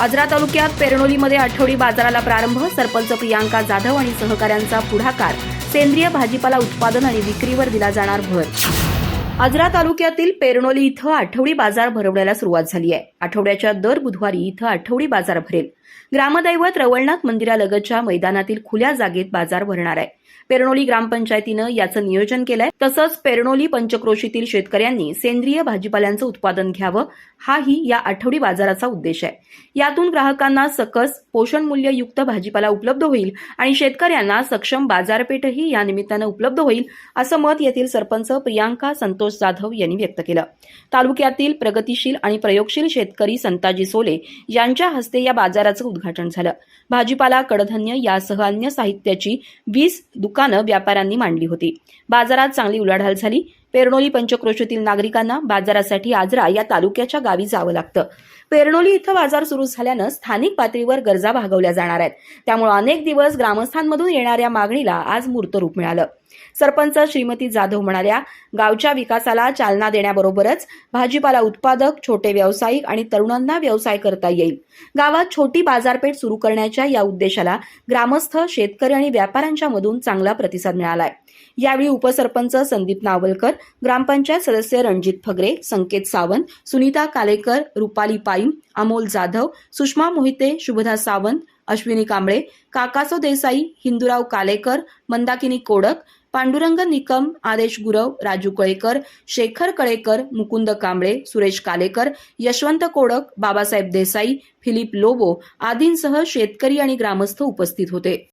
आजरा तालुक्यात पेरणोलीमध्ये आठवडी बाजाराला प्रारंभ. सरपंच प्रियांका जाधव आणि सहकाऱ्यांचा पुढाकार. सेंद्रिय भाजीपाला उत्पादन आणि विक्रीवर दिला जाणार भर. आजरा तालुक्यातील पेरणोली इथं आठवडी बाजार भरवण्याला सुरुवात झाली आहे. आठवड्याच्या दर बुधवारी इथं आठवडी बाजार भरेल. ग्रामदैवत रवळनाथ मंदिरालगतच्या मैदानातील खुल्या जागेत बाजार भरणार आहे. पेरणोली ग्रामपंचायतीनं याचं नियोजन केलंय. तसंच पेरणोली पंचक्रोशीतील शेतकऱ्यांनी सेंद्रिय भाजीपाल्यांचं उत्पादन घ्यावं, हाही या आठवडी बाजाराचा उद्देश आहे. यातून ग्राहकांना सकस पोषणमूल्ययुक्त भाजीपाला उपलब्ध होईल आणि शेतकऱ्यांना सक्षम बाजारपेठही या निमित्तानं उपलब्ध होईल, असं मत येथील सरपंच प्रियांका संतोष जाधव यांनी व्यक्त केलं. तालुक्यातील प्रगतीशील आणि प्रयोगशील शेतकरी संताजी सोले यांच्या हस्ते या बाजाराचं उद्घाटन झालं. भाजीपाला, कडधान्य यासह अन्य साहित्याची 20 दुकानं व्यापाऱ्यांनी मांडली होती. बाजारात चांगली उलाढाल झाली. पेरणोली पंचक्रोशीतील नागरिकांना बाजारासाठी आजरा या तालुक्याच्या गावी जावं लागतं. पेरणोली इथं बाजार सुरू झाल्यानं स्थानिक पातळीवर गरजा भागवल्या जाणार आहेत. त्यामुळे अनेक दिवस ग्रामस्थांमधून येणाऱ्या मागणीला आज मूर्तरूप मिळालं. सरपंच श्रीमती जाधव म्हणाल्या, गावच्या विकासाला चालना देण्याबरोबरच भाजीपाला उत्पादक, छोटे व्यावसायिक आणि तरुणांना व्यवसाय करता येईल. गावात छोटी बाजारपेठ सुरू करण्याच्या या उद्देशाला ग्रामस्थ, शेतकरी आणि व्यापाऱ्यांच्या मधून चांगला प्रतिसाद मिळालाय. यावेळी उपसरपंच संदीप नावलकर, ग्रामपंचायत सदस्य रणजित फगरे, संकेत सावंत, सुनीता कालेकर, रुपाली पाईम, अमोल जाधव, सुषमा मोहिते, शुभदा सावंत, अश्विनी कांबळे, काकासो देसाई, हिंदूराव कालेकर, मंदाकिनी कोडक, पांडुरंग निकम, आदेश गुरव, राजू कळेकर, शेखर कळेकर, मुकुंद कांबळे, सुरेश कालेकर, यशवंत कोडक, बाबासाहेब देसाई, फिलिप लोबो आदींसह शेतकरी आणि ग्रामस्थ उपस्थित होते.